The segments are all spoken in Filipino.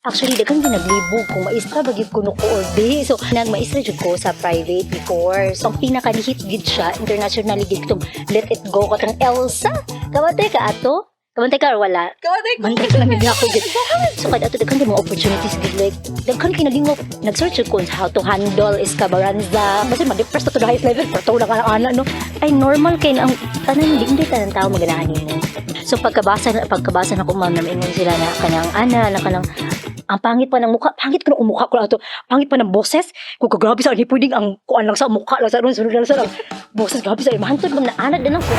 Actually, daghang ginaglibog kung maistra bagid ko no ko or di. So, nagmaistra jud ko sa private before. So, ang pinaka-hit gid siya, internationally gid itong Let It Go katong Elsa. Kawatay ka ato? Kawantay ka or wala? Kawatay ko. Mantay ko lang gid ako gid. So, kada ato daghang mga opportunities gid like daghang kinalingop. Nag-search jud ko on how to handle escabaranza. Basta ma-depress to the highest level pero to lang ana no. Ay normal kay ang tanan hindi tanan tao maganahan nimo. So pagkabasa nako ma'am namingon sila na kanang na kanang ang pangit pa ng mukha, pangit ko ng mukha ko ato, pangit pa ng boses, kung grabe sa ni pwedeng ang kuan lang sa mukha lang sa ron, sunod lang sa boses, grabe sa mahantod mo na anad din ako.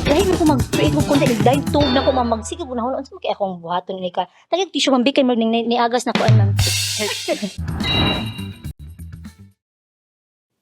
Dahil mo ko mag-create mo content, dahil tug na ko mamagsigig mo na hulon, sa kaya akong buhaton ni ka. Tagag tissue mambikay mo ni agas na kuan ma'am.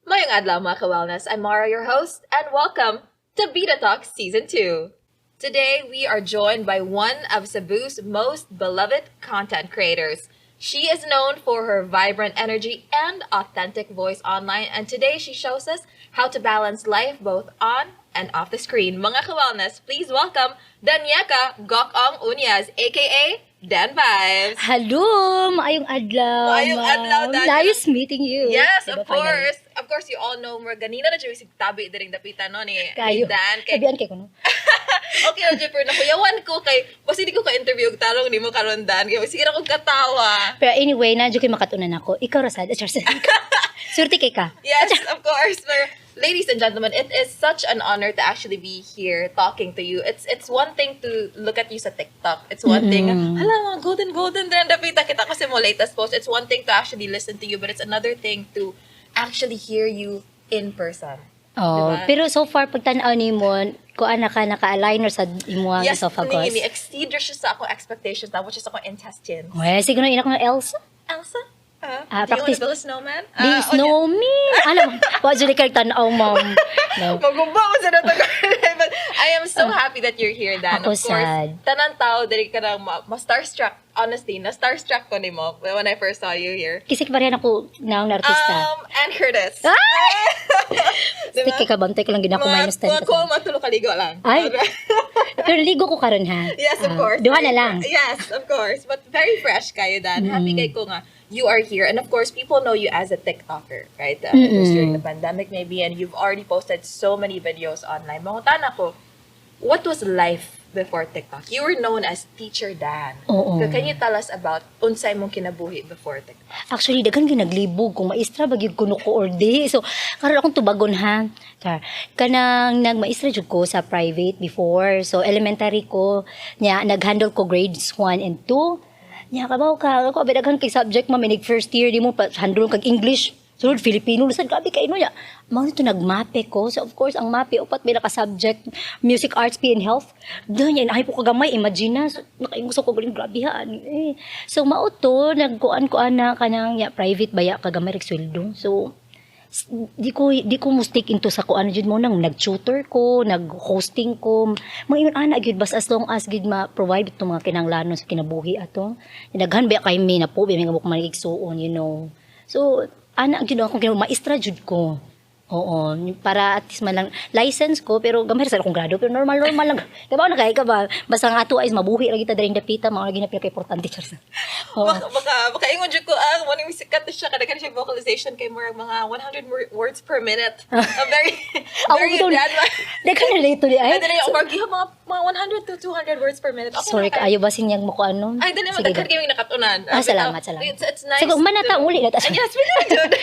Mayong adlaw mga ka-wellness, I'm Mara, your host, and welcome to Bida Talks Season 2. Today, we are joined by one of Cebu's most beloved content creators. She is known for her vibrant energy and authentic voice online, and today she shows us how to balance life both on and off the screen. Mga ka-wellness, please welcome Danieca Goc-ong aka DanVibes. Hello! Maayong adlaw. Maayong adlaw, Dan. Nice meeting you. Yes, Diba, of course. Of course, you all know more. Ganina na siya tabi diring dapitan no ni Kayo. Dan. Kay Sabihan kay ko no? okay na Jupiter na kuyawan ko kay basta di ko ka-interview og tarong nimo karon Dan kay sige na kog katawa. Pero anyway, nandiyo kay makatunan ako. Ikaw rasad. Surti kay ka. Yes, of course. Pero ladies and gentlemen, it is such an honor to actually be here talking to you. It's one thing to look at you sa TikTok. It's one thing, hala, golden din dapita kita kasi mo latest post. It's one thing to actually listen to you, but it's another thing to actually hear you in person. Oh, Diba? pero so far pagtan-aw nimo, kuan naka-aligner sa imong Yes, esophagus. exceed siya sa akong expectations, which is akong intestines. Well, siguro ina ko ng Elsa. Elsa? Do you practice- want to build a snowman? Di snow me. Alam, wa jud kay tan-aw ma'am. No. Magumba ko sa nato. But I am so happy that you're here, Dan. Ako Of course, sad. tanan tao, dili ka nang ma-starstruck. Honestly, na-starstruck ko nimo when I first saw you here. Kisik pa rin ako na artista. And Curtis. Stick kay kabantay ko lang gid ako minus 10. Mga ko, matulo kaligo lang. Ay. Pero ligo ko karon ha. Yes, of course. Duha na lang. Yes, of course. But very fresh kayo, Dan. Happy kay ko nga. You are here. And of course, people know you as a TikToker, right? It was during the pandemic maybe, and you've already posted so many videos online. Mangutan ako, what was life before TikTok? You were known as Teacher Dan. Oo. So can you tell us about unsay mong kinabuhi before TikTok? Actually, daghan ginaglibog kung maistra bagyud ko no ko or di. So, karon akong tubagon ha. Kanang nagmaistra jud ko sa private before. So, elementary ko nya naghandle ko grades 1 and 2. Nya kabaw ka, ako daghan kay subject ma minig first year di mo pa handle kag English. Sunod Filipino, sa grabe kay ino nya. Mao nito nagmape ko. So of course ang mape upat may naka subject music, arts, PE and health. Doon yan ay po kagamay imagine na. So, nakainguso ko galing grabe ha. Eh. So mao to nagkuan na kanang ya, private baya kagamay rek sweldo. So di ko mo stick into sa kuan jud mo nang nag-tutor ko, nag-hosting ko. Mga ana gyud bas as long as gid ma-provide itong mga kinahanglanon sa kinabuhi ato. Daghan ba kay mi na po may mga manigsuon, you know. So ana gyud ako kay maestra jud ko. Oo, para at least man lang license ko pero gamay sa akong grado pero normal lang. Kabaw na kay ka ba basta nga ato ay mabuhi ra kita daring dapita mao lagi na pinaka importante siya. Oo. Baka ingon jud ko mo ni sikat siya kadaghan siya vocalization kay more mga 100 words per minute. Very bad. Daghan na late di ay. Dili ako mga 100 to 200 words per minute. Okay, Sorry kaayo ba sinyang mo ko ano? Ay, dili mo Sige, daghan kami nakatunan. Salamat. It's nice. Sige, manata uli na ta. Yes, we good.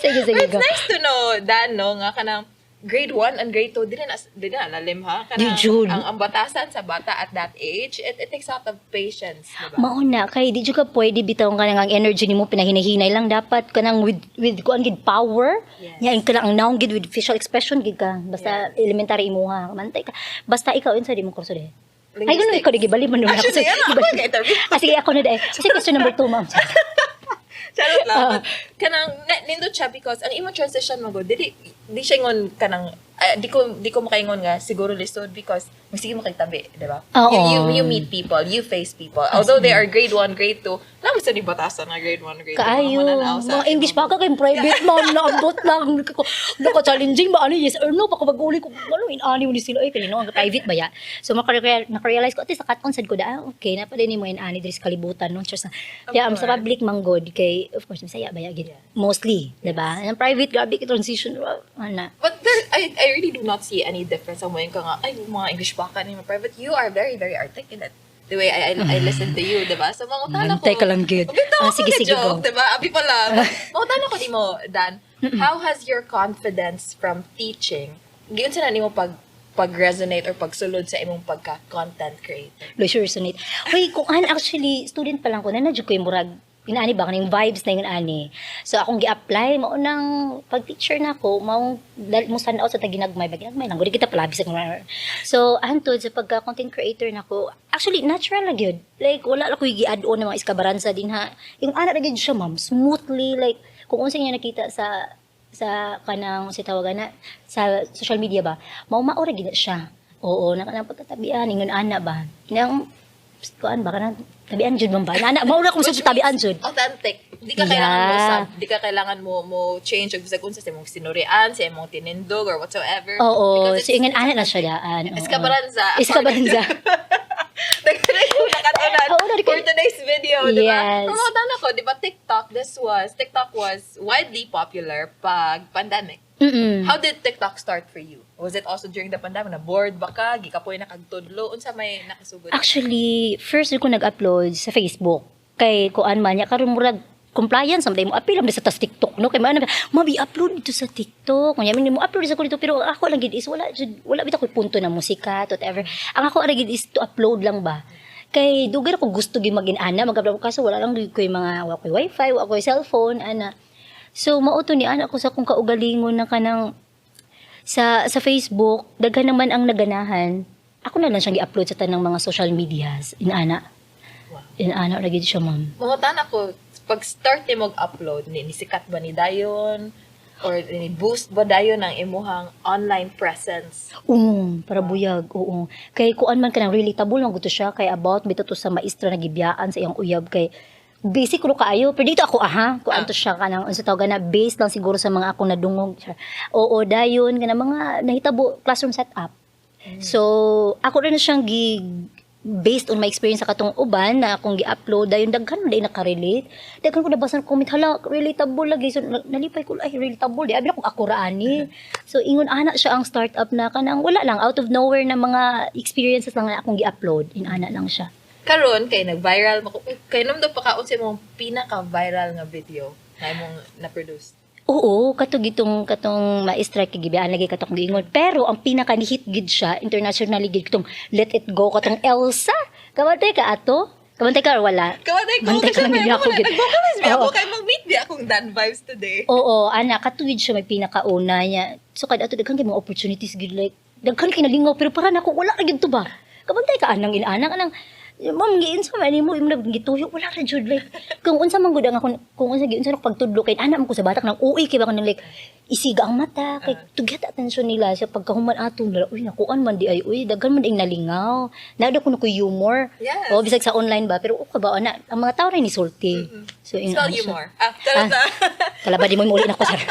Sige, But go. it's nice to know, Dan, no, nga kanang grade 1 and grade 2, dili na lalim ha. Kanang Di jud. ang batasan sa bata at that age, it takes out of patience, diba? Mauna kay di jud ka pwede bitaw ka nang ang energy nimo pinahinahinay lang dapat kanang with kuan gid power. Yes. Nya kanang ang noun gid with facial expression gid ka. Basta elementary imuha. Mantay ka. Basta ikaw unsa di mo kurso de. Ay gano'n ikaw di gibali man ako. Actually, ako ka-interview. Sige ako na de. Kasi question number 2 ma'am. Charot lang. Kanang nindot siya because ang imong transition mo go, di siya ingon kanang di ko makaingon nga siguro lisod because sige mo kay tabi, di ba? Oo. You meet people, you face people. Although they are grade 1, grade 2, lang sa ni batasan na grade 1, grade 2. Kaayo. Mga English pa ka kay private man, naabot lang. Naka-challenging ba? Ano, yes or no? Baka mag-uli ko, ano, inani mo ni sila. Ay, kanino, ang private ba ya? So, nakarealize ko, at least nakatonsad ko na, okay, napaday ni mo inani, dres kalibutan, no? Just, kaya, sa public manggod, kay, of course, masaya ba ya? Mostly, diba? Ang private, grabe, transition, ano. But there, I really do not see any difference sa mga ka nga, ay, mga English baka ni mga private, you are very, very articulate. The way I listen to you, diba? So, mga utala ko. Antay ka lang, good. Sige, go. Diba? Abi pala. Mga utala ko di mo, Dan, how has your confidence from teaching, giyon sa na mo pag-resonate or pagsulod sa imong pagka-content creator? Sure, sunit. Uy, kung actually, student pa lang ko, nanadyo ko yung murag, inaani ba, kaning vibes na yung ani. So, akong gi-apply, maunang pag-teacher na ako, mo sanaw sa taginagmay, ginagmay lang, gudi kita palabis. So, hantod sa pagka-content creator na ako, actually, natural lang yun. Like, wala lang ko yung gi-add-on ng mga iskabaransa din ha. Yung anak na yun siya, ma'am, smoothly, like, kung unsa niya nakita sa kanang si tawagan na sa social media ba, maura gid siya. Oo, nakanang pagkatabian ingon ana ba. Nang kuan ba kanang tabian jud man ba? Ana maura ko sa tabian jud. Authentic. Di ka kailangan mo change og bisag unsa sa imong sinurian, sa imong tinindog or whatsoever. Oo, so ingon ana na siya daan. Iskabaranza. For today's video, di ba? Yes. Tama ko, di ba TikTok was widely popular pag pandemic. How did TikTok start for you? Was it also during the pandemic? Na bored ba ka? Gikapoy na kagtudlo? Unsa may nakasugod? Actually, first ko nag-upload sa Facebook. Kay kuan man nya karon murag compliance somday mo apil sa tas TikTok no kay mabi upload dito sa TikTok kanya mo upload sa ko dito pero ako lang gid is wala bitaw ko punto na musika whatever ang ako ra gid is to upload lang ba kay dugar ko gusto gi magin-ana mag-upload kaso wala lang gid ko yung mga wa ko wifi wa ko cellphone ana so mauto ni ana ko sa kung kaugalingon na kanang sa Facebook daghan naman ang naganahan ako na lang siyang gi-upload sa tanang mga social medias inana ra gid siya ma'am mga tanak ko pag start ni mag-upload, nisikat ba ni dayon? Or ni-boost ba dayon ang imuhang online presence? Para buyag, oo. Kay kuan man kanang relatable lang gusto siya kay about bitaw to sa maestra na gibiyaan sa iyang uyab kay basic ko kaayo pero dito ako kuan to siya kanang unsa tawag na based lang siguro sa mga akong nadungog. Oo, dayon kanang mga nahitabo classroom setup. So, ako rin na siyang based on my experience sa katong uban na akong gi-upload dayon daghan day nakarelate daghan ko nabasa ng comment hala relatable lagi so nalipay ko ay relatable di abi na kung ako raani so ingon ana siya ang startup na kanang wala lang out of nowhere na mga experiences lang na akong gi-upload ana lang siya karon kay nag-viral kay namdo pa kaon sa imong pinaka-viral nga video na imong na-produce. Oo, katong maestra kay gibiyaan lagi katong giingon. Pero ang pinaka ni hit gid siya internationally gid katong Let It Go katong Elsa. Kabantay ka ato? Kabantay ka or wala? Kabantay ko. Kasi ako gid. Ako kay mag-meet di akong DanVibes today. Oo, ana katuwid siya may pinakauna niya. So kad ato daghan kay mga opportunities gid like daghan kay nalingaw pero para nako wala ra gid to ba. Kabantay ka anang inaanang anang ma'am giinsa man mo imong nagituyo wala ra jud like kung unsa man gud ang ako kung unsa giunsa pagtudlo kay ana man ko sa batak nang uy kay baka nang like isiga ang mata kay to get attention nila sa pagkahuman ato nila uy nakuan man di ay uy daghan man ding nalingaw nada ko humor yes. O bisag sa online ba pero okay ba ana ang mga tao ray ni sulti so spell humor kalaba di mo uli na ko sir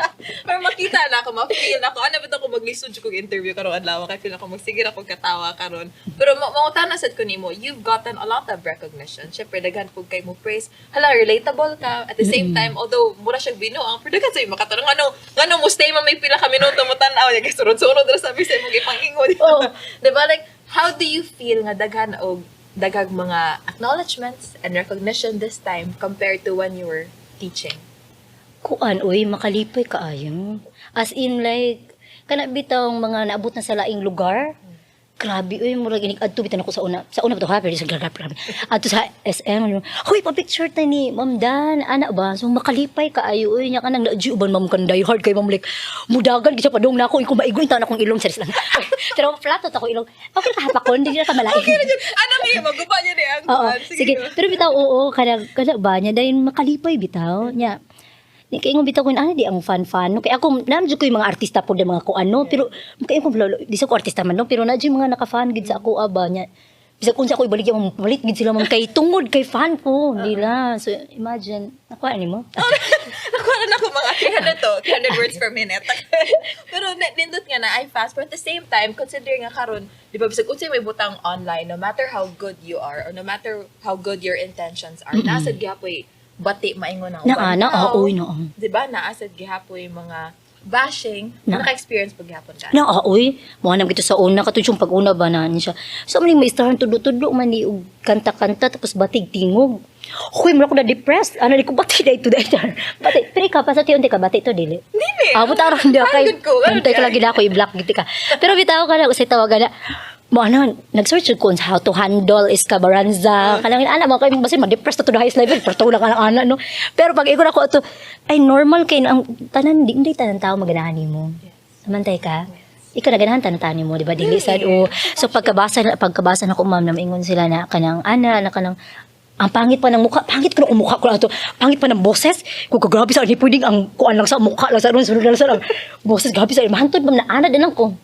pero makita na ako ma-feel na ako ano ba ko maglisod ko interview karon adlaw kay feel ako magsigir ako katawa karon pero mangutana sad ko nimo you've gotten a lot of recognition syempre daghan pug kay mo praise hala relatable ka at the same time although mura siya binuang pero daghan say makatarong ngano mo stay man may pila ka minuto mo tan-aw ya sunod-sunod ra sabi sa imong gipangingon diba like how do you feel nga daghan og daghang mga acknowledgements and recognition this time compared to when you were teaching? Kuan uy makalipay kaayo as in like kana bitong mga naabot na sa laing lugar. Grabe, uy, murag inig adto bitan ako sa una ba to ha, pero sa grabe. Adto sa SM, hoy, pa-picture ta ni Ma'am Dan, ana ba? So makalipay kaayo, uy, nya kanang naadyo uban ma'am kanday hard kay Ma'am like mudagan gid sa padong nako, iko maigoy ta na akong ilong sa lang. Pero flato ta ko ilong. Okay ka hapakon, di na ka malain. Okay na jud. Ana mi magupa niya ni ang sige. Pero bitaw oo, kana ba nya dayon makalipay bitaw nya. Di kay ngong bitaw ko ana di ang fan no kay ako namjud ko yung mga artista po de mga ko ano pero kay ko di sa ko artista man no pero nadyo mga naka-fan gid sa ako aba nya bisag unsa ko ibalik yung balik gid sila man kay tungod kay fan ko nila so imagine ako ani mo Nakuha na ako mga 300 words per minute. Pero nindot nga na, I fast. But at the same time, considering nga karon, di ba, bisag unsay may butang online, no matter how good you are, or no matter how good your intentions are, nasad gihapoy, bati maingon ang oy no di ba, naasad gihapoy mga bashing, naka-experience pag gihapon ka. oy mo nam gito sa una katud yung pag-una ba na siya so man may istahan tudo-tudo man ni og kanta-kanta tapos batig tingog. Hoy, mo ako na depressed. Ano di ko bati day to day. Bati, pre ka pa sa tiyon ka bati to dili. Dili. Abot aron di kay. Antay ka lagi na ako i-block giti ka. Pero bitaw ka na usay tawagan na. Mo ano, nag-search ko on how to handle escabaranza. Kanang ana mo kay basin ma-depressed to the highest level. Perto lang ka ana no. Pero pag igon ako to ay normal kay ang tanan di tanan tao maganahan nimo. Samantay ka. Ikaw na ganahan tanatani mo, di ba? Dili sad o. So pagkabasa na ko ma'am na maingon sila na kanang ana na kanang ang pangit pa ng mukha, pangit ko ng mukha ko na ito, pangit pa ng boses, kung grabe sa ni pwedeng ang kuan lang sa mukha lang sa sunod lang sa boses, grabe sa mahantod ba na ana din ko.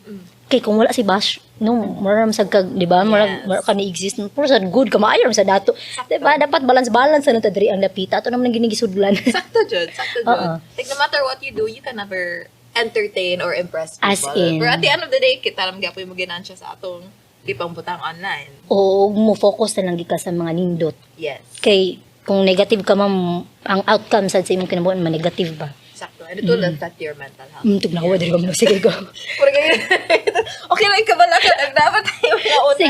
Kay kung wala si Bash, no, maram sa kag, di ba? Maram ka ni-exist, pero sa good ka maayon sa dato. Di ba? Dapat balance-balance na tadri ang lapita. Ito naman ang ginigisudlan. Sakto jud. Like no matter what you do, you can never entertain or impress people. As in. Pero at the end of the day, kita lang gapoy mo ginansya sa atong ipang butang online. O mo focus na lang ka sa mga nindot. Yes. Kay kung negative ka ma'am, ang outcome sa imong kinabuhi man negative ba. Sakto. And it will affect your mental health. Tug na ko diri ko sige ko. Pero ganyan. Okay lang ka bala ka. Dapat tayo mauna.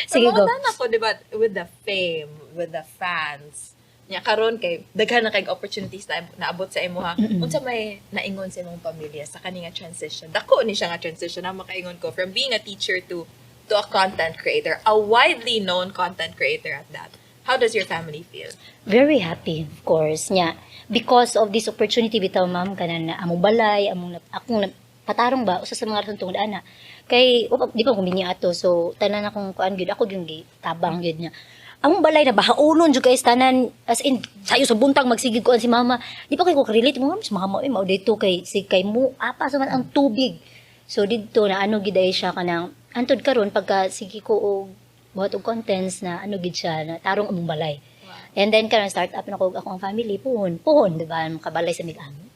Sige go. Pero ako, di ba, with the fame, with the fans, nya karon kay daghan na kay opportunities na naabot sa imo ha. Unsa may naingon sa imong pamilya sa kaninga transition? Dako ni siya nga transition na makaingon ko from being a teacher to a content creator, a widely known content creator at that. How does your family feel? Very happy, of course. Nya, because of this opportunity bitaw ma'am kanan na among balay, akong patarong ba usa sa mga rason tungod ana. Kay di pa kuminya ato so tanan akong kuan gyud ako yung tabang gyud niya. Among balay na bahaunon jud guys tanan as in sayo sa buntag magsigig ko si mama. Di pa kay ko relate mo si mama mao dito kay kay mo apa sa man ang tubig. So didto na ano gid ay siya kanang antod karon pagka sige ko og buhat og contents na ano gid siya na tarong among balay. Wow. And then karon start up na ko ako ang family puhon di ba makabalay sa mig-amo.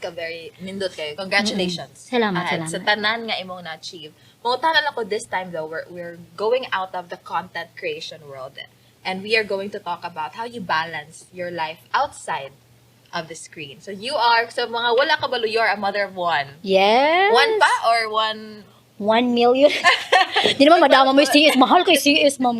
Ka very nindot kayo. Congratulations. Salamat. Sa tanan nga imong na-achieve. Mangutanan ako this time though, we're going out of the content creation world and we are going to talk about how you balance your life outside of the screen. So you are, so mga wala ka balo, you're a mother of one. Yes. One pa or one? 1 million. Di naman madama mo yung CS. Mahal ko yung CS, ma'am.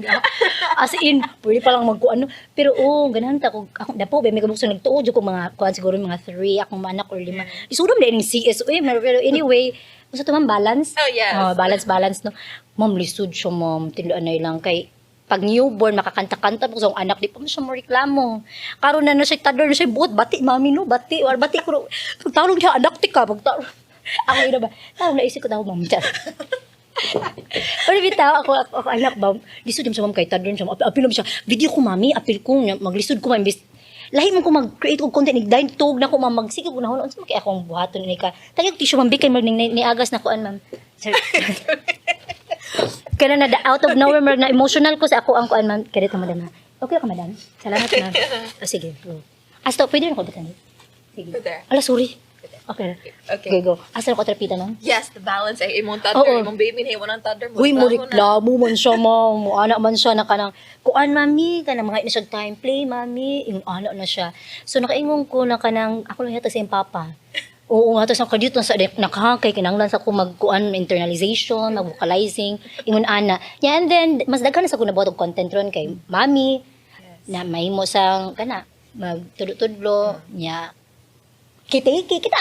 As in, pwede palang magkuano. Pero ganahan ta. Ako, dapo, may kabukso nagtuod ko mga, kuhan siguro mga 3, akong anak or 5. Isudom na yung CS. Pero anyway, gusto ito ma'am, balance. Oh, yes. Balance, no. Ma'am, lisod siya, ma'am. Tinuan na lang kay pag newborn, makakanta-kanta po sa anak, di pa mo siya mareklamo. Karon na siya, tador na siya, buot, bati, mami, no, bati, or bati ko, pagtarong siya, anak, tika, pagtarong. Ako ina ba? Tawag naisip ko ma'am. Pero bitaw ako anak ba? Lisod sa ma'am kay tadron siya. Apil mo siya. Video ko mami, apil ko maglisod ko ma'am. Lahi man ko mag-create og content igdain tug na ko ma'am magsige ko na hono unsa kay akong buhaton ni ka. Tagig tissue ma'am bikay mag ni agas na kuan ma'am. Kana na out of nowhere na emotional ko sa ako ang kuan ma'am. Kadto madam. Okay ka madam. Salamat ma'am. Sige. Stop pwede na ko bitani. Sige. Ala sorry. Okay. Go. Asa ko trapita nun? Yes, the balance ay imong toddler, imong baby na imong toddler mo. Uy, mo reklamo man siya, ma'am. Mo anak man siya na kanang kuan mami, kanang mga inasag time play mami, yung anak na siya. So nakaingon ko na kanang ako lang yata sa papa. Oo nga, tapos nakadito sa nakakay, kinanglan sa ko mag-kuan, internalization, mag-vocalizing, ingon ana. Yeah, and then, mas daghan na sa ko nabuhat og content ron kay mami, na mahimo sang, kana, magtudlo-tudlo, niya, kita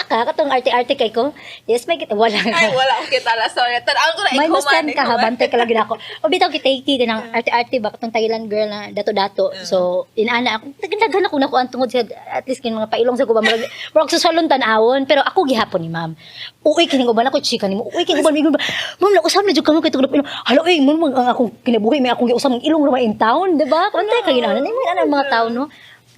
ka, katong arte-arte kay ko. Yes, may kita, wala. Ay, wala akong kita la. Sorry, tanaan ko na may mustan ka, habantay ka lagi na ako. O bitaw kita ng arte-arte ba, katong Thailand girl na dato-dato. So, inana ako, tagandagan ako na ko ang tungod siya, at least kin mga pailong sa ko ba, marag sa salon tanawon, pero ako gihapon ni ma'am. Uy, kining uban ako, chika ni mo. Uy, kining uban, ma'am, nausap na dyan kamo kay tugulap. Halo, ang akong kinabuhi, may akong giusap ng ilong naman in town, diba? Kuntay ka ginaan, may mga tao, no?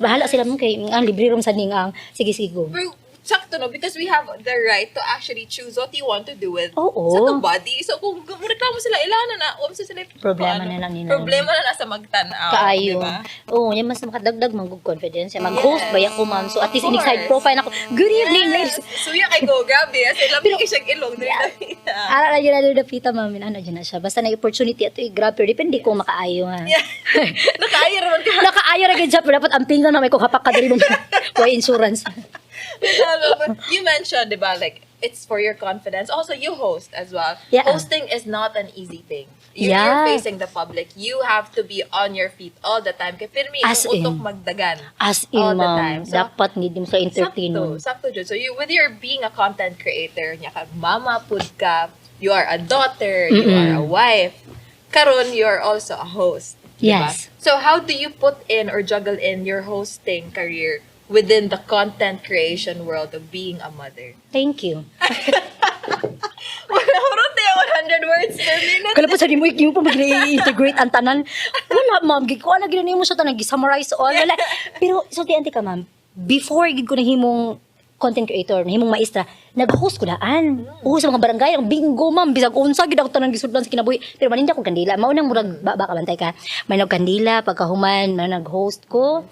Bahala sila mo kay ang libre rom sa ningang. Sige go. Pero, sakto no, because we have the right to actually choose what you want to do with Oo. sa itong body. So, kung reklamo sila, ilana na, sila, Problema na lang nila. Problema na sa magtanaw, Kaayo. diba? Oo, yan mas makadagdag mang good confidence. Mag-host ba ako, ma'am? So, at least in-side profile ako. Good evening, ladies. Suya kay go, grabe. Sila pero siyang ilong. Ara yun na napita, ma'am. Ano dyan na siya. Basta na opportunity ato grab. Pero depende kung makaayo, ha. Yeah. Nakaayo naman ka. Nakaayo na ganyan. Pero dapat ampingan na may kung hapak ka dali mo. Why insurance? But you mentioned, diba, like, it's for your confidence. Also, you host as well. Yeah. Hosting is not an easy thing. You're facing the public. You have to be on your feet all the time. Kaya pirmi, As kung in. utok magdagan. As in, all the ma'am. time. So, Dapat need mo sa entertain mo. Sakto, Jud. So, you, with your being a content creator, nya ka, mama pud ka, you are a daughter, you are a wife. Karon, you are also a host. Diba? Yes. So, how do you put in or juggle in your hosting career within the content creation world of being a mother? Thank you. Wala tayo 100 words per minute. Kala po sa mo yung po mag-integrate ang tanan. Wala, ma'am. Ko na gina mo sa tanan, gi-summarize all. Wala. Pero, so, tiyanti ka, ma'am. Before, gid ko na himong content creator, na himong maestra, nag-host ko daan. Oo, sa mga barangay, ang bingo, ma'am. Bisag unsa, gid ako tanan gisudlan sa kinabuhi. Pero maninda ko kandila. Maunang murag, baka bantay ka. May nagkandila, pagkahuman, nag-host ko.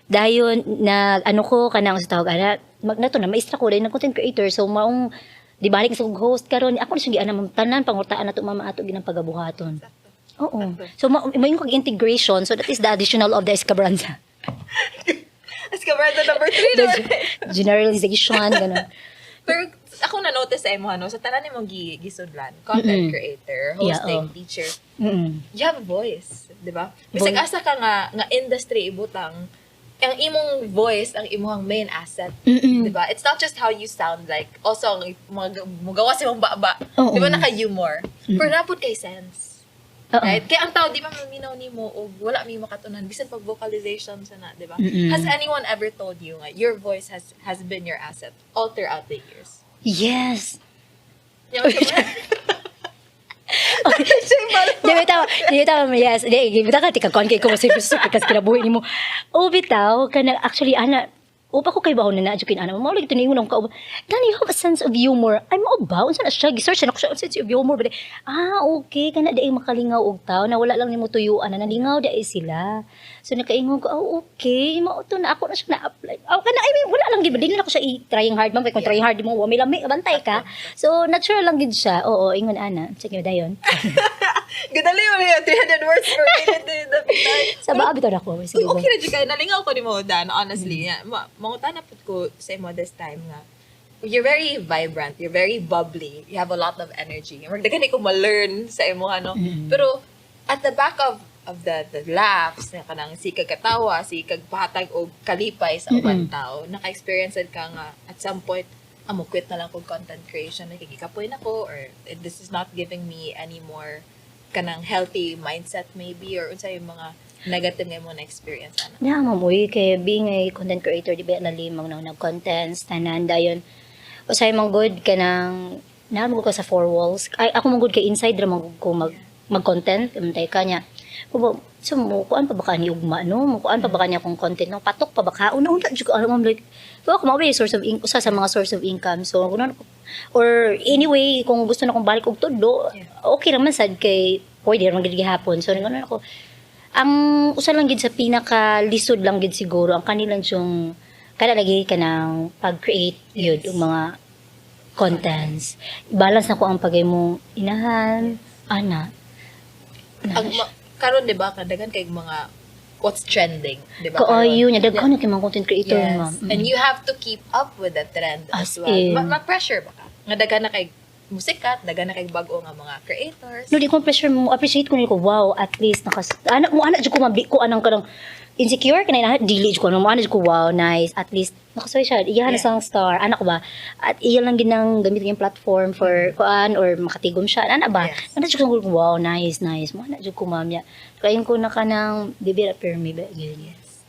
Dayon, ano ko, kanang sa tawag, nato na, maestra ko, dahil na content creator. So, maong, di balik sa host karon ako na siya giana tanan pangurtaan nato mama ato ginang pagabuhaton. Oo. So may yung integration, so that is the additional of the escabranza. Escabranza number 3 naman. Generalization ganun. Pero ako na notice sa imo sa tanan nimong gisudlan, content creator, hosting, teacher. You have a voice, di ba? Bisag asa ka nga industry ibutang ang imong voice ang imong main asset, di ba? It's not just how you sound like, also ang magawa sa imong baba, di ba, naka-humor. Pero napod kay sense. Right? Kaya ang tao, di ba, maminaw ni mo o wala may makatunan, bisan pag vocalization sana, di ba? Has anyone ever told you nga, your voice has been your asset all throughout the years? Yes. Di bitaw, yes. Di bitaw ka, tika kuhan kay ko kasi kinabuhi ni mo. O bitaw, actually, upa ko kay bahon na na-adjukin, maulig ito na yung unang kauban. Dani, you have a sense of humor. Ay, mauba, unsa na siya, gisearch na ko siya, sense of humor. But, okay, kana daig makalingaw og tao, na wala lang ni mo tuyuan, na nalingaw daig sila. So, nakaingon ko, okay, mauto na ako na siya na-apply. Wala lang, di ba, di na ako siya i-trying hard, ma'am, kung trying hard, di mo, may bantay ka. So, natural lang gid siya. Oo, ingon, ana. Sige, dayon. Gadali mo na 300 words per minute na pitay. Sa baa bitaw na ko. Sige, okay na dyan kayo. Nalingaw ko ni mo, Dan, honestly. Mangutan na po ko sa imo this time nga. You're very vibrant. You're very bubbly. You have a lot of energy. Magdagan ko ma-learn sa imo, Pero, at the back of the laughs, na kanang sikag katawa, sikag pahatag o kalipay sa ubang tao, naka-experience ka nga at some point, quit na lang kong content creation. Nakikikapoy na ko, or this is not giving me any more kanang healthy mindset maybe, or unsa yung mga negative nga mo na experience Yeah, mamuy kay being a content creator, di ba nalimang na nag-contents tanan dayon. Usay mang good kanang namo ko sa four walls. Ay ako mang good kay inside ra ko mag-content, umtay kanya. So mo kuan pa ba kani ugma no? Mo kuan pa ba kanya kung content no? Patok pa ba ka? Una jud ko alam like so ako maway source of income, usa sa mga source of income. So kuno or anyway kung gusto na kong balik og tudlo, okay naman sad kay pwede ra gid gihapon. So ngano ako ang usa lang gid sa pinaka lisod lang gid siguro ang kanilang yung kada lagi kanang pag-create yun yung mga contents. Balance na ko ang pagay mo inahan ana. Karon 'di ba kadagan kay mga what's trending, 'di ba? Yun niya daghan na kay mga content creator, ma'am. And you have to keep up with the trend as well. Ma-pressure ba ka? Nga daghan na kay musikat, daghan na kay bag-o nga mga creators. No, di ko pressure mo, appreciate ko niko. Wow, at least anak jud ko mabi ko anang kanang insecure kanay na dili jud ko no jud ko wow, nice. At least nakasoy siya. Iya na sang star, anak ba? At iya lang ginang gamit yung platform for kuan or makatigom siya. Ana ba? Ana jud ko wow, nice. Mo ana jud ko ma'am ya. Kayon ko na kanang bibira permi ba yes.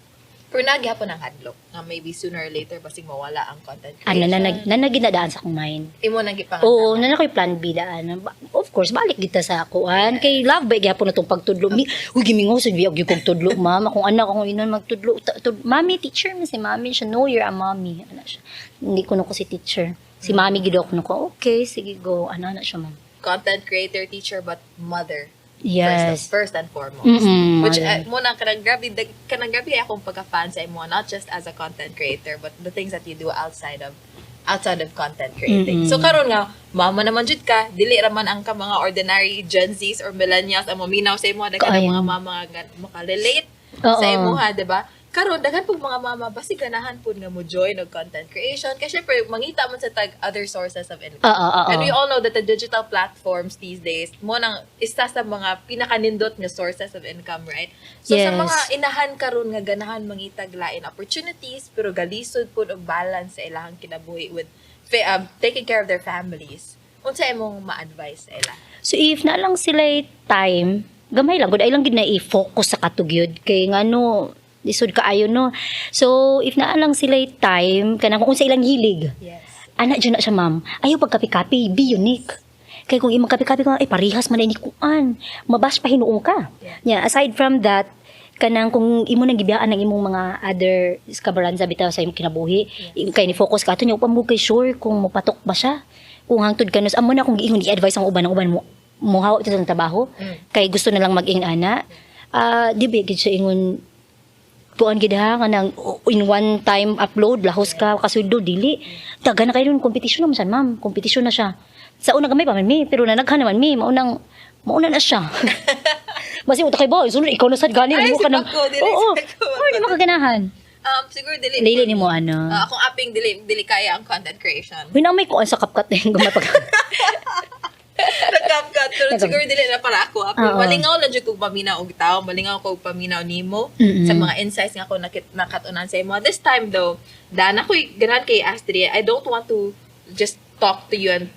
Pero nagyapon ang hadlok na maybe sooner or later basig mawala ang content Ano creation. na ginadaan sa akong mind. Imo nang gipangandam. Oo, na ko'y plan B daan. Of course, balik kita sa akuan. Kay love ba gyapon na tong pagtudlo. Uy, gimingaw sa biyag yung kong tudlo, mama. Kung anak akong inon magtudlo. Mami, teacher mo si mami. Siya, no, you're a mommy. Ano siya. Hindi ko na ko si teacher. Si mami gidok no ko. Okay, sige go. Ano na siya, ma'am. Content creator, teacher, but mother. Yes. First and foremost. Mm-mm, Which, mother. muna, kanang grabe akong pagka-fan sa imo, not just as a content creator, but the things that you do outside of content creating. Mm-mm. So, karon nga, mama naman jud ka, dili raman ang ka mga ordinary Gen Zs or millennials ang maminaw sa imo, dagan ang mga mama nga makarelate sa Oo. imo, ha, diba? Karon dagan pug mga mama basi ganahan pud nga mo join og content creation kasi syempre mangita man sa tag other sources of income. Oo. And we all know that the digital platforms these days mo nang isa sa mga pinakanindot nga sources of income, right? So sa Yes. mga inahan karon nga ganahan mangitag lain opportunities pero galisod pud og balance sa ilahang kinabuhi with taking care of their families. Unsa imong ma-advise sa ila? So if na lang sila time, gamay lang gud ay lang gid na i-focus sa katugyod kay ngano lisod kaayo no. So if naa lang sila time kanang kung sa ilang hilig. Yes. Ana dyan na siya, ma'am. Ayaw pagkapi-kapi, be unique. Kaya kung imong kapi-kapi ka, parihas man na inikuan. Mabas pa hinuong ka. Yeah, aside from that, kanang kung imo nang gibiyaan ng imong mga other iskabaranza bitaw sa imong kinabuhi, kay ni focus ka ato nya upan mo kay sure kung mapatok ba siya. Kung hangtod kanus amo na kung giingon i-advise ang uban mo hawa ito sa trabaho kay gusto na lang mag-ing ana. Di ba gid siya ingon tuan gid ha kanang in one time upload lahos ka kasuldo dili dagan na kayo nun competition naman siya ma'am competition na siya sa una gamay pa man mi pero nanaghan naman mi mauna na siya basi uta kay boy sunod ikaw na sad gani Ay, mo ka nang si Paco, dili oo si Paco. or di makaganahan Siguro dili. lili ni mo ano Akong aping dili kaya ang content creation. winamay ko ang sa kapkat na yung gamay pag Nagkapkat. Pero siguro dili na para ako. Oo. Malingaw lang dyan kong paminaw og tao. Malingaw ko og paminaw nimo sa mga insights nga ako nakatunan sa imo. This time though, Dan, ako'y ganahan kay Astrid. I don't want to just talk to you and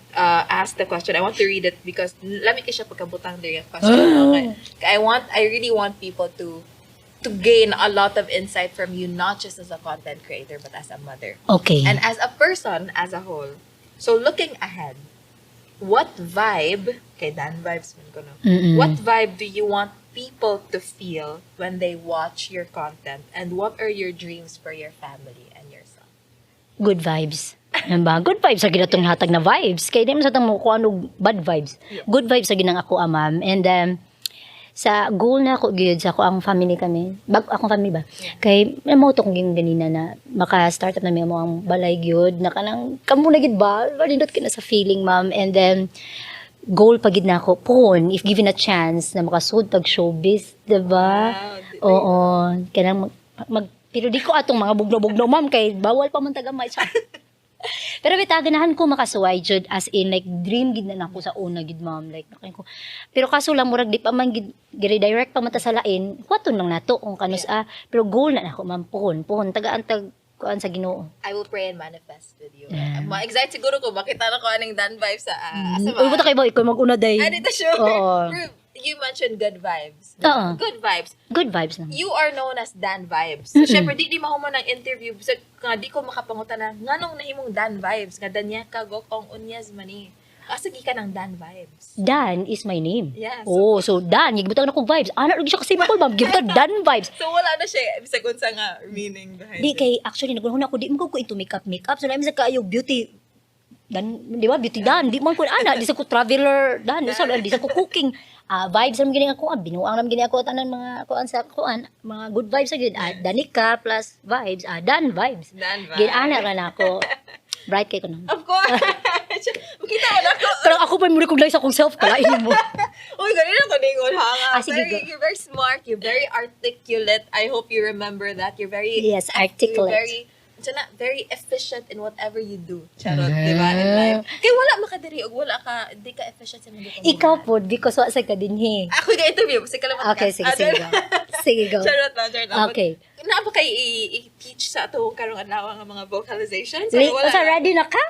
ask the question. I want to read it because lami kay siya pagkabutang diri yung question. Okay. I really want people to gain a lot of insight from you, not just as a content creator, but as a mother. okay And as a person, as a whole. So looking ahead, what vibe, kay DanVibes man ko no, what vibe do you want people to feel when they watch your content? And what are your dreams for your family and your son? good vibes yan ba? Good vibes sa ginatong hatag na vibes. Kaya di mo sa tamo kung ano bad vibes. Good vibes sa ginang ako, ma'am. And sa goal na ako, gyud sa ako ang family kami. Akong family ba? Kay, mo to kong ganina na maka-startup na mo ang balay gyud na kanang, kamo na gid ba? Nindot ka na sa feeling, ma'am. And then, goal pagid na ako, pon, if given a chance na makasud tag showbiz, diba? Oo. Kanang pero di ko atong mga bugno-bugno, ma'am, kay bawal pa man tagamay siya. Pero bitaganahan ko makasuway jud as in like dream gid na nako sa una gid ma'am like nakain ko. Pero kaso lang murag di pa man gid direct pa man ta sa lain. Waton lang nato kung kanus pero goal na nako ma'am puhon tagaan tag kuan sa Ginoo. I will pray and manifest with you. Ma-excite siguro ko, makita na ko aning DanVibes sa Uy buta kay boy ikaw mag-una day. Dito sure. Oo. You mentioned good vibes. Oo. Good vibes. Good vibes na. You are known as DanVibes. So, syempre, di mahuman ng interview. So, nga, di ko makapangutan na, nga nung nahimong DanVibes, nga Danieca, Goc-ong, unyas mani. Asagi ka ng DanVibes. Dan is my name. Yes. So Dan, gibutang na ko vibes. Ana lagi siya kasi simple ma'am, gibutang Dan vibes. So, wala na siya, bisag unsa nga meaning behind Di it. kay actually nagunahon ako di mo ko into makeup. So na sa kayo beauty dan di ba beauty dan di man ko ana di sa ko traveler dan di sa ko cooking vibes nam gini ako binuang nam gini ako tanan mga kuan sa kuan mga good vibes sa gid Danieca plus vibes dan vibes DanVibes. gid ana ra na ako bright kay ko no Of course. Makita mo na ako. pero ako pa mo kog sa akong self kalain mo Uy, ganun ako ningon ha nga. sige, go. You're very smart. You're very articulate. I hope you remember that. You're very... Yes, articulate. Very efficient in whatever you do. Charot, di ba? In life. Kaya wala makadiri o wala ka, di ka efficient sa mga ikaw po because wa sa kadinhi Ako ga-interview. Sige lang. okay sige go sige go Charot lang. okay Na ba kayo i-teach sa atong karong adlaw nga mga vocalizations? ready na ka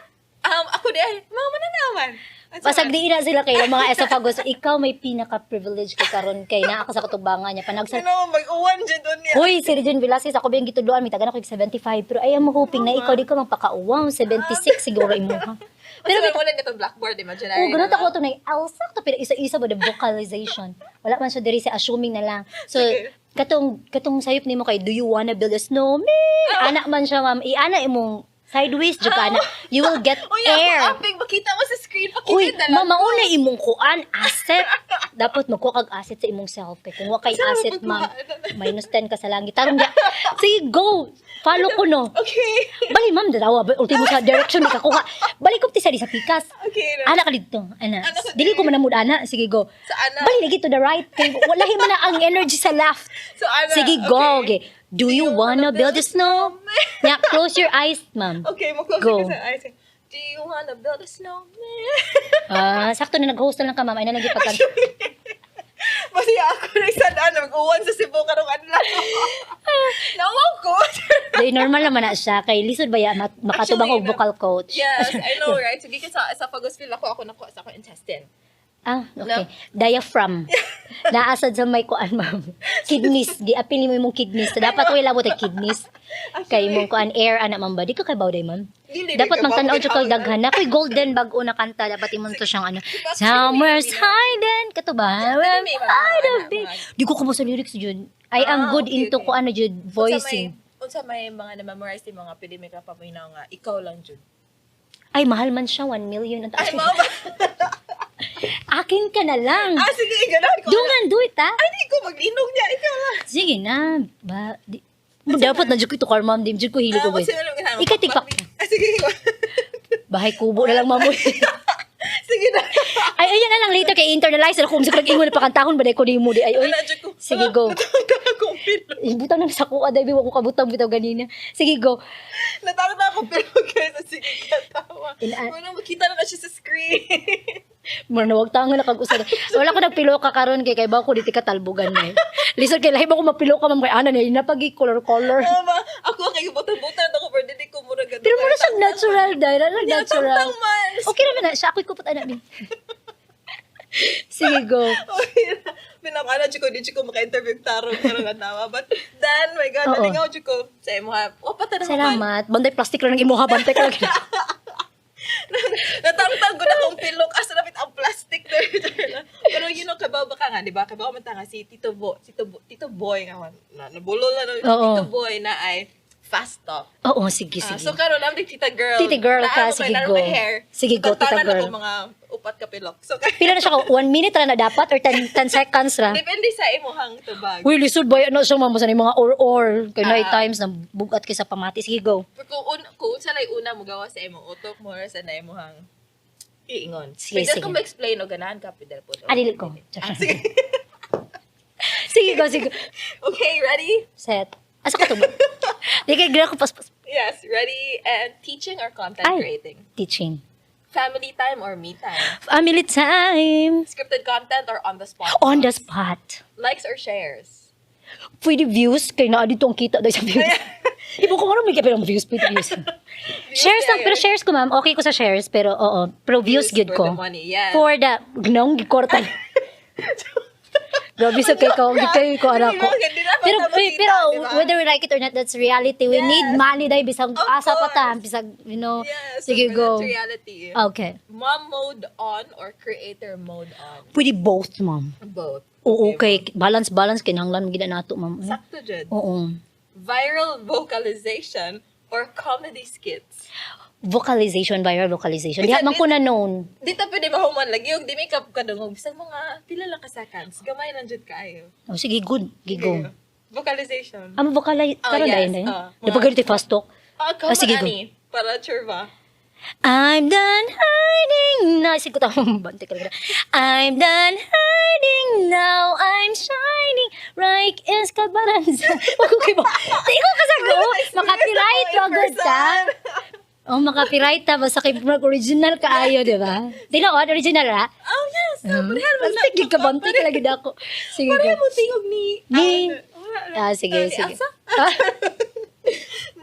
Ako di ay, mga mananaman. Pasag di na sila kay mga esophagus. Ikaw may pinaka-privilege kay karon kay naa ka sa katubangan niya. Panagsa, Sino mag-uwan dyan doon niya? Hoy, si Regine Velasquez, ako biyang gituduan, may taga na ko 75. Pero ay, mo hoping na ikaw, di ko magpakauwang, 76 siguro imo ha. Pero may ulan itong blackboard, imaginary. Oh, ganun ako ito na Elsa, ito isa-isa ba the vocalization. Wala man siya diri sa assuming na lang. So, Sige. katong sayop nimo kay, do you wanna build a snowman? Anak man siya, ma'am. Iana imong sideways, jud ka na. You will get Uy, air. ako aping, makita mo sa screen, Uy, pakitid na lang. mauna imong kuan, asset. Dapat magkuha kag asset sa imong self. Kay kung wa kay asset, ma'am, minus 10 ka sa langit. Tarong dia. Sige, go. Follow ko, no. Okay. Bali, ma'am, dalawa. Ultimo sa direction, di ka kuha. Balik ko ti sa di sa pikas. Okay. Anak ka dito. Ana. Dili ko manamud, ana. Sige, go. Sa ana. Bali, lagi to the right. Kay, walahi man na ang energy sa left. So, ana. Sige, go. Okay. Do you wanna build a snow? Yeah, close your eyes, ma'am. Okay, mag-close Go. ka sa eyes. Do you wanna build a snowman? Sakto na nag-host na lang ka, ma'am. Ay na nagipagkanta. Kasi ako nagsadaan, mag-uwan sa Cebu karong adlaw. Nawaw ko. Di, normal naman na siya. Kay lisod ba ya, makatubang og Actually, vocal coach. Yes, I know, right? Sige ka sa esophagus feel ako nakuha sa akong intestine. Ah, okay. Diaphragm. Naasad sa may kuan, ma'am. Kidneys. Giapili mo imong kidneys. So, dapat wala mo kidneys. Kay mong kuan air, anak ma'am ba? Di ka kay bawday, ma'am. Dili, Dapat di ka magtanaw bawday, dyan kag daghan. Ako'y golden bag una kanta. Dapat imong to siyang ano. Summer's hidden. Kato ba? May mga Hide anak, of it. mga- Di ko kumo sa lyrics dyan. I am good okay, into okay. ko ano dyan, voicing. Unsa may mga na-memorize yung mga pwede may kapaminaw nga, ikaw lang, Jud. Ay, mahal man siya. 1 million. Ang taas. Ay, mga ba? Akin ka na lang. Sige, gano'n ko. Dungan, do it, ha? Ay, di ko mag-inog niya, ikaw lang. Sige na. Dapat na dyan ko ito, car mom. Di dyan ko hili ko, boy. Ika, tikpak. Sige, Bahay kubo na lang, mamoy. sige na. Ay, ayan na lang later kay internalize na kung sa ingon na pakantahon ba ko mo di ay oy. Wala, Jud ko. Sige, go. Natawag akong pilo. Ibutang na sa kuha dahil ko kabutang bitaw ganina. Sige, go. Natawag na akong pilo, guys. Sige, katawa. Wala, makita na siya sa screen. Muna wag tango na kag-usad. Wala ko nagpilo ka karon kay ba ko diti ka talbugan na. Lisod kay lahi ba ko mapilo ka man kay ana na napagi color. Mama, ako kay butang-butang ako pero dili ko mura ganun. Pero muna siya natural dahil natural. Tang man. Okay naman na siya ako'y kupot ana bin. Sige, go. Okay na. Pinakala dyan ko, di dyan ko maka-interview tarong karong atawa. But Dan, my God, Oo. nalingaw dyan ko sa imo ha. O, pata na Salamat. Banday plastic lang ng imuha, bantay ka lang. Natangtang ko na akong pilok. Asa napit ang plastic there. Pero you know, kabawa ka nga, di ba? Kabawa man ta nga si Tito Boy nga. Nabulol na Oo. Tito Boy na ay fast talk. Oo, sige, sige. So karon namin Tita Girl. Tita Girl ka, Naamo sige, naroon go. may hair. Sige, go, Tita Tantanan Girl. ako mga upat ka pilok. So Pila na siya ka? 1 minute na dapat or 10 seconds ra? depende sa imuhang tubag. Uy, lisod ba yan? Siya mamo sa ni mga or. Kaya na times na bugat kay sa pamati. Sige, go. Pero kung sa lay una mo gawa sa imong utok mo or sa na imuhang iingon. Sige, Pwede sige. ko ma-explain o ganahan ka, pwede po. Dili ko. Sige. Sige, go, sige. Okay, ready? Set. Asa ka to ba? Di kay gira ko paspas. Yes, ready? And teaching or content Ay. creating? Teaching. Family time or me time? Family time. Scripted content or on the spot? On the spot. Likes or shares? Pwede views. Kaya na dito ang kita dahil sa views. Ibo ko ano may kaya pero views. Pwede views. Shares lang. Pero shares ko, ma'am. Okay ko sa shares. Pero oo. Pero views good for ko. the money, yes. For the... Gnong, gikortan. Grabe sa kay ko. Gikay ko anak ko. Pero whether we like it or not, that's reality. We Yes. need money dahil bisag Of asa pa ta. course. Bisag, you know. Yes, Sige, so go. that's reality. Okay. Mom mode on or creator mode on? Pwede both, ma'am. Both. Oo, okay. Balance, kinahanglan gina nato, ma'am. Sakto dyan. Oo. Viral vocalization or comedy skits? Vocalization, viral vocalization. Di man ko na known. Di ta pwede mahuman lagi yung di may kadungog. Bisang mga pila lang ka seconds. Gamay lang dyan kaayo. Oh, sige, good. Gigo. Vocalization. Amo vocalize, karon yes. dahil Ah, Di pa ganito fast talk. Come sige, on, go. Annie. Para sure ba? I'm done hiding now. Sige ko tawang bante ka lang. I'm done hiding now. I'm shining. Right is kabaranza. Wag ko kayo ba? Di ko kasago. Makapiright. Wagod ka. Oh, makapiright ta. Basta kay original kaayo, di ba? Di na on, original ra? Oh, yes. Parehal mo Basta gigabante ka lagi na ako. Sige Parehal ko. mo tingog ni... Sige, sige. Asa? Ah,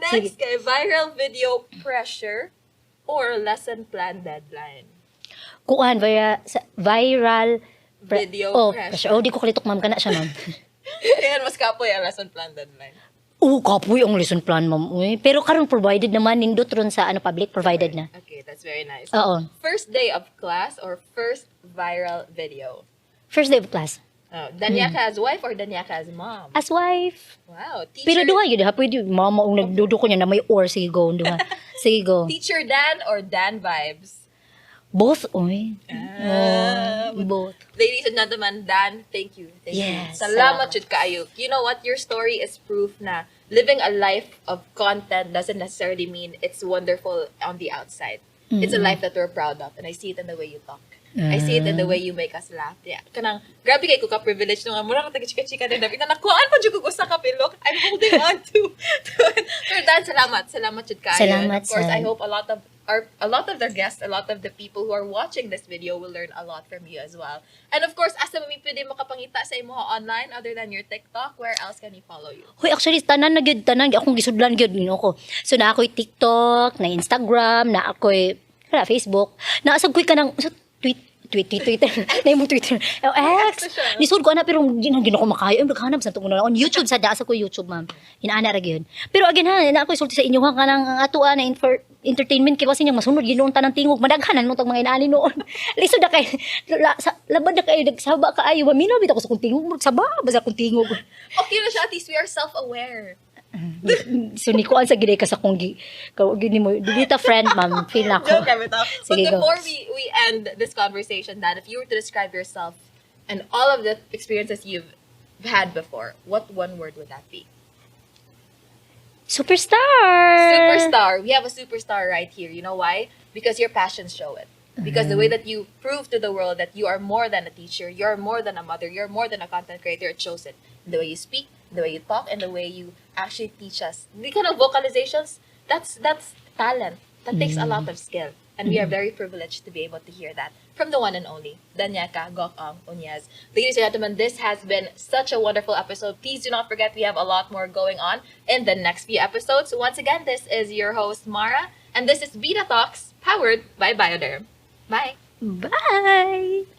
Next kay viral video pressure or lesson plan deadline. kuan viral Video pressure. Oh, di ko kalitok ma'am kana siya ma'am. Ayan, mas kapoy ang lesson plan deadline. Kapoy ang lesson plan ma'am. Uy. Pero karon provided naman nindot ron sa public provided na. Okay, that's very nice. Oo. First day of class or first viral video? First day of class. Oh, Danieca as wife or Danieca as mom? As wife. Wow. Teacher, Pero duha yun ha pwede mama ang nagdudo ko niya na may or sige go duha. Sige go. Teacher Dan or DanVibes? Both oy. Both. Ladies and gentlemen, Dan, thank you. Thank Yes, you. Salamat jud kaayo. You know what? Your story is proof na living a life of content doesn't necessarily mean it's wonderful on the outside. It's a life that we're proud of, and I see it in the way you talk. I see it in the way you make us laugh. Yeah. Kanang, grabe kay ko ka-privilege nung mura ka taga-chika-chika din. Dapat na nakuhaan pa dyan ko sa kapilok. I'm holding on to it. Pero Dan, salamat. Salamat jud kaayo. Salamat, And of course, I San. hope a lot of the guests, a lot of the people who are watching this video will learn a lot from you as well. And of course, asa mo pwede makapangita sa imo online other than your TikTok, where else can we follow you? Hoy, actually, tanan akong gisudlan gyud nino ko. So na ako'y TikTok, na Instagram, na ako'y Facebook, na asag ko'y kanang Twitter. Na yung Twitter. X. Lisod ko na pero gino ko makayo. Naghanap sa tungkol na on YouTube sa daasa ko YouTube, ma'am. Inaana ra gyud. Pero again ha, na ako'y sulti sa inyo ha kanang atoa na entertainment kay kasi masunod ginoon tanang tingog madaghanan mo tag mga inaani noon. Lisod na kay labad na kay nagsaba kaayo. Maminaw bitaw ko sa kung tingog, saba ba sa kung tingog. Okay na siya, at least we are self-aware. So ni kuan sa gid ka sa kung gini mo dita friend ma'am feel na ko. Joke kami to. But Sige, go. before we end this conversation, Dan, if you were to describe yourself and all of the experiences you've had before, what one word would that be? Superstar. Superstar. We have a superstar right here. You know why? Because your passions show it. Because the way that you prove to the world that you are more than a teacher, you're more than a mother, you're more than a content creator, it shows it. In the way you speak, the way you talk, and the way you actually teach us. The kind of vocalizations, that's talent. That takes a lot of skill. And we are very privileged to be able to hear that from the one and only, Danieca Goc-ong. Ladies and gentlemen, this has been such a wonderful episode. Please do not forget we have a lot more going on in the next few episodes. Once again, this is your host, Mara, and this is Bida Talks, powered by Bioderm. Bye! Bye.